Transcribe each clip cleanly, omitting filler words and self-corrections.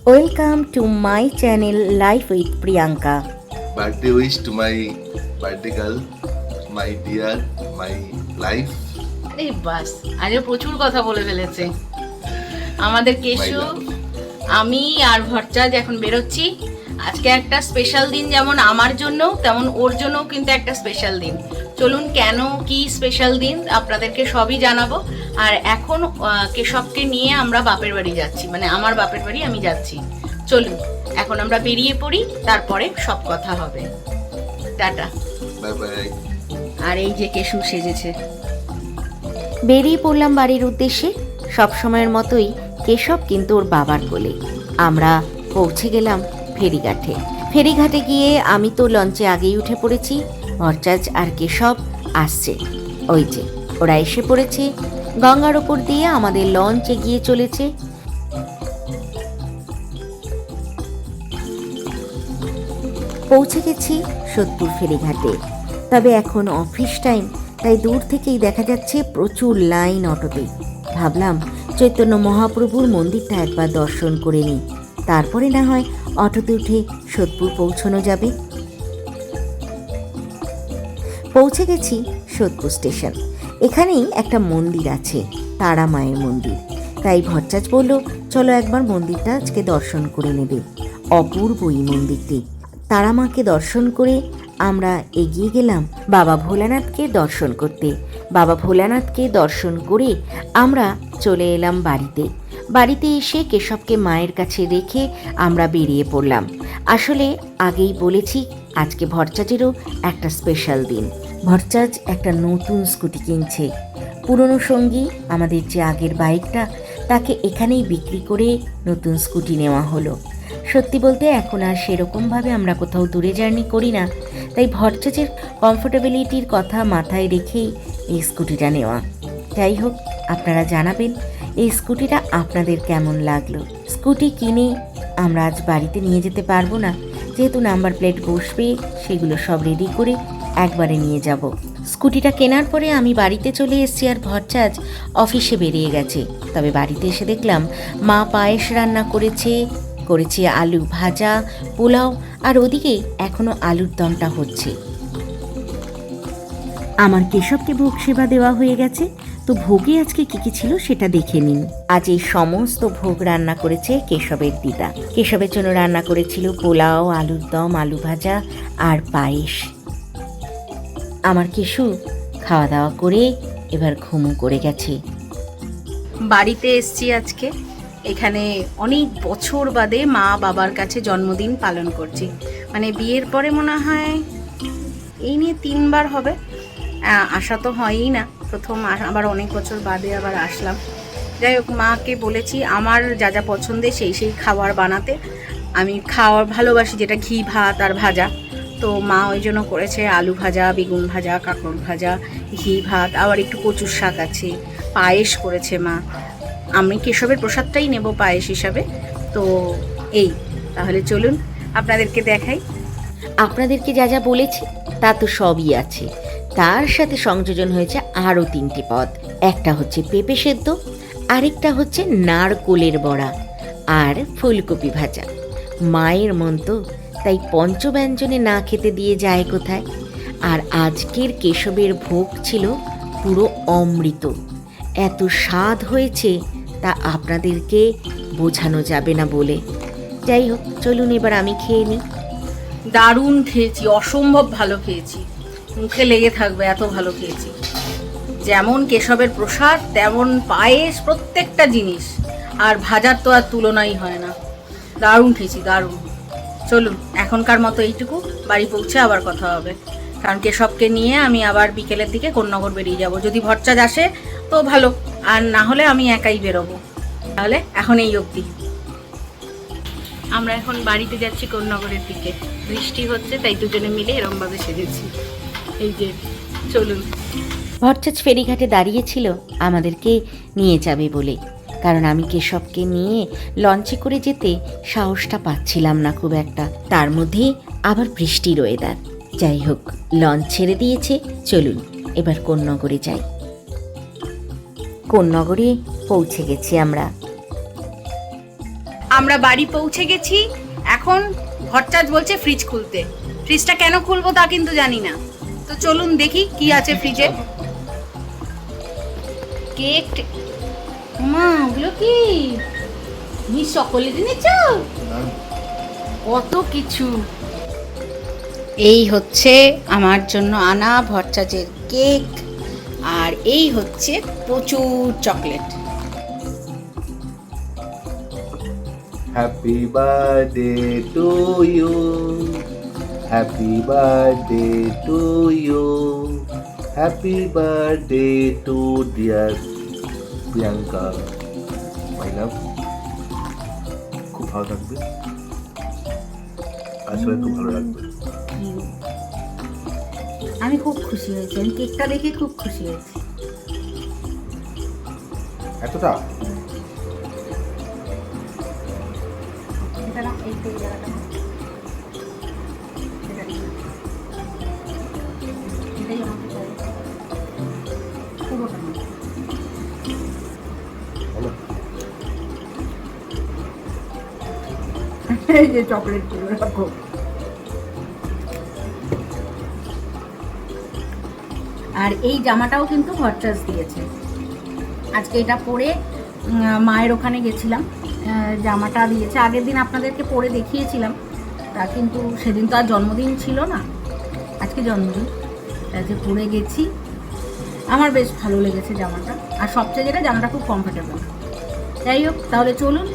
Welcome to my channel Life with Priyanka. Birthday wish to my birthday girl, my dear, my life, এই বাস আজকে প্রচুর কথা বলে ফেলেছে আমাদের my কেশু। love. আমি আর ভট্টাজ এখন বেরোচ্ছি। আজকে একটা স্পেশাল দিন, যেমন আমার জন্য তেমন ওর জন্যও কিন্তু একটা স্পেশাল দিন। চলুন, কেন কি স্পেশাল দিন আপনাদেরকে সবই জানাবো। আর এখন কেশবকে নিয়ে আমরা বাপের বাড়ি যাচ্ছি, মানে আমার বাপের বাড়ি আমি যাচ্ছি। চলুন এখন আমরা বেরিয়ে পড়ি, তারপরে সব কথা হবে। টাটা। Bye bye. আর এই যে কেশু সেজেছে। বেরিয়ে পড়লাম বাড়ির উদ্দেশ্যে। সব সময়ের মতোই কেশব কিন্তু ওর বাবার কোলে। আমরা পৌঁছে গেলাম ফেরিঘাটে। ফেরিঘাটে গিয়ে আমি তো লঞ্চে আগেই উঠে পড়েছি। ভট্টাজ আর কেশব আসছে, ওই যে ওরা এসে পড়েছে। গঙ্গার ওপর দিয়ে আমাদের লঞ্চ এগিয়ে চলেছে। পৌঁছে গেছি সোদপুর ফেরিঘাটে। তবে এখন অফিস টাইম, তাই দূর থেকেই দেখা যাচ্ছে প্রচুর লাইন অটোতে। ভাবলাম চৈতন্য মহাপ্রভুর মন্দিরটা একবার দর্শন করে নিই, তারপরে না হয় অটোতে উঠে সোদপুর পৌঁছানো যাবে। পৌঁছে গেছি সোদপুর স্টেশন। এখানেই একটা মন্দির আছে, তারা মায়ের মন্দির। তাই ভট্টাজ বলল, চলো একবার মন্দিরটা আজকে দর্শন করে নেবে। অপূর্ব এই মন্দিরটি। তারা মাকে দর্শন করে আমরা এগিয়ে গেলাম বাবা ভোলানাথকে দর্শন করতে। বাবা ভোলানাথকে দর্শন করে আমরা চলে এলাম বাড়িতে। বাড়িতে এসে কেশবকে মায়ের কাছে রেখে আমরা বেরিয়ে পড়লাম। আসলে আগেই বলেছি, আজকে ভট্টাজেরও একটা স্পেশাল দিন। ভট্টাজ একটা নতুন স্কুটি কিনছে। পুরনো সঙ্গী আমাদের যে আগের বাইকটা, তাকে এখানেই বিক্রি করে নতুন স্কুটি নেওয়া হলো। সত্যি বলতে এখন আর সেরকমভাবে আমরা কোথাও দূরে জার্নি করি না, তাই ভট্টাজের কমফোর্টেবিলিটির কথা মাথায় রেখেই এই স্কুটিটা নেওয়া। যাই হোক, আপনারা জানাবেন এই স্কুটিটা আপনাদের কেমন লাগলো। স্কুটি কিনে আমরা আজ বাড়িতে নিয়ে যেতে পারবো না, যেহেতু নাম্বার প্লেট বসবে, সেগুলো সব রেডি করে একবারে নিয়ে যাব। স্কুটিটা কেনার পরে আমি বাড়িতে চলে এসেছি, আর ভট্টাজ অফিসে বেরিয়ে গেছে। তবে বাড়িতে এসে দেখলাম মা পায়েস রান্না করেছে আলু ভাজা, পোলাও, আর ওদিকে এখনো আলুর দমটা হচ্ছে। আমার কেশবকে ভোগ সেবা দেওয়া হয়ে গেছে, তো ভোগে আজকে কি কি ছিল সেটা দেখে নিন। আজ এই সমস্ত ভোগ রান্না করেছে কেশবের দিদা। কেশবের জন্য রান্না করেছিল পোলাও, আলুর দম, আলু ভাজা আর পায়েস। আমার কেশু খাওয়া দাওয়া করে এবার ঘুমো করে গেছে। বাড়িতে এসছি আজকে। এখানে অনেক বছর বাদে মা বাবার কাছে জন্মদিন পালন করছি। মানে বিয়ের পরে মনে হয় এই নিয়ে 3বার হবে। আসা তো হয়ই না, প্রথম আবার অনেক বছর বাদে আবার আসলাম। যাই হোক, মাকে বলেছি আমার যা যা পছন্দের সেই খাবার বানাতে। আমি খাওয়ার ভালোবাসি, যেটা ঘি ভাত আর ভাজা। তো মা ওই জন্য করেছে আলু ভাজা, বেগুন ভাজা, কাঁকড় ভাজা, ঘি ভাত, আবার একটু কচুর শাক আছে, পায়েস করেছে মা। আমি কেশবের প্রসাদটাই নেব পায়েস হিসাবে। তো এই, তাহলে চলুন আপনাদেরকে দেখাই। আপনাদেরকে যা যা বলেছি তা তো সবই আছে। তার সাথে সংযোজন হয়েছে আরও 3টি পদ। একটা হচ্ছে পেঁপে সেদ্ধ, আরেকটা হচ্ছে নারকোলের বড়া, আর ফুলকপি ভাজা। মায়ের মন তো, তাই পঞ্চব্যঞ্জনে না খেতে দিয়ে যায় কোথায়। আর আজকের কেশবের ভোগ ছিল পুরো অমৃত। এত স্বাদ হয়েছে তা আপনাদেরকে বোঝানো যাবে না বলে। যাই হোক, চলুন এবার আমি খেয়ে নিই। দারুণ খেয়েছি, অসম্ভব ভালো খেয়েছি, মুখে লেগে থাকবে, এত ভালো খেয়েছি। যেমন কেশবের প্রসাদ তেমন পায়েস, প্রত্যেকটা জিনিস। আর ভাজার তো আর তুলনাই হয় না। দারুণ খেয়েছি, দারুণ। চলুন এখনকার মতো এইটুকু, বাড়ি পৌঁছে আবার কথা হবে। কারণ কেশবকে নিয়ে আমি আবার বিকেলের দিকে কোন্নগর বেরিয়ে যাব। যদি ভট্টাজ আসে তো ভালো, আর না হলে আমি একাই বেরোবো। তাহলে এখন এই অবধি। আমরা এখন বাড়িতে যাচ্ছি কোন্নগরের দিকে। বৃষ্টি হচ্ছে, তাই দুজনে মিলে এরমভাবে সেজেছি। এই যে, চলুন। ভট্টাজ ফেরিঘাটে দাঁড়িয়েছিল আমাদেরকে নিয়ে যাবে বলে, কারণ আমি কেশবকে নিয়ে লঞ্চে করে যেতে সাহসটা পাচ্ছিলাম না খুব একটা। তার মধ্যে আবার বৃষ্টির ওয়েদার। যাই হোক, লঞ্চ ছেড়ে দিয়েছে, চলুন এবার কোন্নগরে যাই। কোন্নগরে পৌঁছে গেছি আমরা। আমরা বাড়ি পৌঁছে গেছি। এখন ভট্টাচ বলছে ফ্রিজ খুলতে। ফ্রিজটা কেন খুলবো তা কিন্তু জানি না। তো চলুন দেখি কি আছে ফ্রিজে। কেক, মা ওগুলো কি মিস চকোলেট এনেছ? কত কিছু। এই হচ্ছে আমার জন্য আনা ভট্টাচের কেক, আর এই হচ্ছে প্রচুর chocolate. Happy birthday to you. Happy birthday to you. Happy birthday to dear Priyanka. My love. খুব ভালো থাকবে। আসলে খুব ভালো লাগবে। আমি খুব খুশি হয়েছি, আমি কেকটা দেখে খুব খুশি হয়েছি। এতটা? এটা না, এই তো এই জায়গাটা না। এটাই আমাকে চাই। পুরোটা না। ভালো। এই যে চকলেটগুলো রাখো। আর এই জামাটাও কিন্তু ভট্টাচ দিয়েছে। আজকে এটা পরে মায়ের ওখানে গেছিলাম, জামাটা দিয়েছে। আগের দিন আপনাদেরকে পরে দেখিয়েছিলাম, তা কিন্তু সেদিন তো আর জন্মদিন ছিল না, আজকে জন্মদিন, যে পরে গেছি। আমার বেশ ভালো লেগেছে জামাটা, আর সবচেয়ে যেটা জামাটা খুব কমফোর্টেবল। যাই হোক, তাহলে চলুন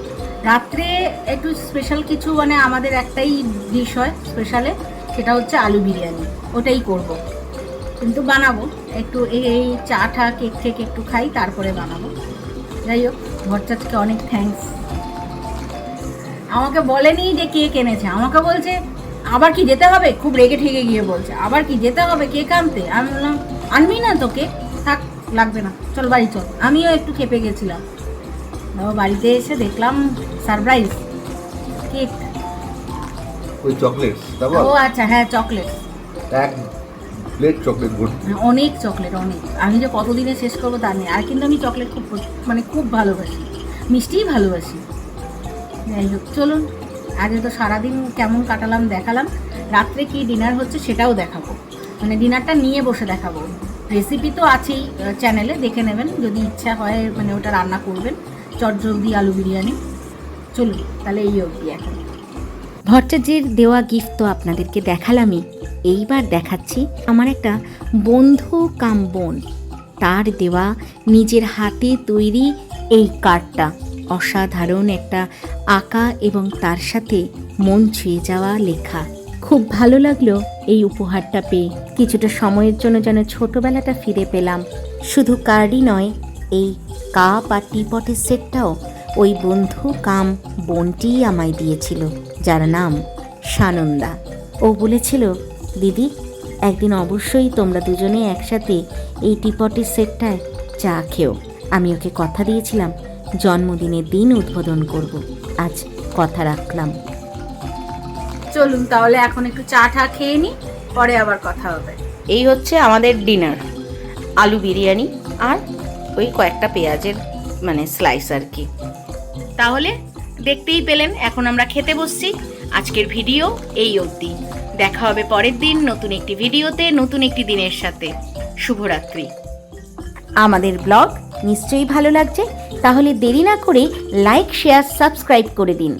রাত্রে একটু স্পেশাল কিছু, মানে আমাদের একটাই ডিশ হয় স্পেশালে, সেটা হচ্ছে আলু বিরিয়ানি। ওটাই করব, কিন্তু বানাবো একটু। এই চা টা কেক ঠেক একটু খাই, তারপরে বানাবো। যাই হোক, ভট্টাচকে অনেক থ্যাঙ্কস। আমাকে বলেনি যে কেক এনেছে, আমাকে বলছে আবার কি যেতে হবে, খুব রেগে ঠেগে গিয়ে বলছে আবার কি যেতে হবে কেক আনতে। আমি বললাম আনবি না তো কেক, থাক লাগবে না, চল বাড়ি চল। আমিও একটু খেপে গেছিলাম। বাড়িতে এসে দেখলাম সারপ্রাইজ কেক। ওই চকলেট দাও। ও আচ্ছা, হ্যাঁ চকলেট, এক প্লেট চকলেট ভর্তি। অনেক চকলেট, অনেক। আমি যে কতদিনে শেষ করবো তা নেই। আর কিন্তু আমি চকলেট খুব, মানে খুব ভালোবাসি, মিষ্টিই ভালোবাসি। যাই হোক, চলুন আগে তো সারাদিন কেমন কাটালাম দেখালাম, রাত্রে কি ডিনার হচ্ছে সেটাও দেখাবো। মানে ডিনারটা নিয়ে বসে দেখাবো। রেসিপি তো আছেই চ্যানেলে, দেখে নেবেন যদি ইচ্ছা হয়, মানে ওটা রান্না করবেন। চটজলদি আলু বিরিয়ানি। চলুন তাহলে এই অবধি। এখন ভট্টাচের দেওয়া গিফট তো আপনাদেরকে দেখালামই, এইবার দেখাচ্ছি আমার একটা বন্ধু কাম বোন, তার দেওয়া নিজের হাতে তৈরি এই কার্ডটা। অসাধারণ একটা আঁকা এবং তার সাথে মন ছুঁয়ে যাওয়া লেখা। খুব ভালো লাগলো এই উপহারটা পেয়ে। কিছুটা সময়ের জন্য যেন ছোটবেলাটা ফিরে পেলাম। শুধু কার্ডই নয়, এই কাপ আর টিপটের সেটটাও ওই বন্ধু কাম বোনটিই আমায় দিয়েছিল, যার নাম সানন্দা। ও বলেছিল, দিদি একদিন অবশ্যই তোমরা দুজনে একসাথে এই টিপটের সেটটায় চা খেও। আমি ওকে কথা দিয়েছিলাম জন্মদিনের দিন উদ্বোধন করব, আজ কথা রাখলাম। চলুন তাহলে এখন একটু চা টা খেয়ে নিই, পরে আবার কথা হবে। এই হচ্ছে আমাদের ডিনার, আলু বিরিয়ানি আর ওই কয়েকটা পেঁয়াজের মানে স্লাইস আর কি। তাহলে দেখতেই পেলেন, এখন আমরা খেতে বসছি। আজকের ভিডিও এই অবধি। দেখা হবে পরের দিন নতুন একটি ভিডিওতে, নতুন একটি দিনের সাথে। শুভরাত্রি। আমাদের ব্লগ নিশ্চয়ই ভালো লাগছে, তাহলে দেরি না করে লাইক, শেয়ার, সাবস্ক্রাইব করে দিন।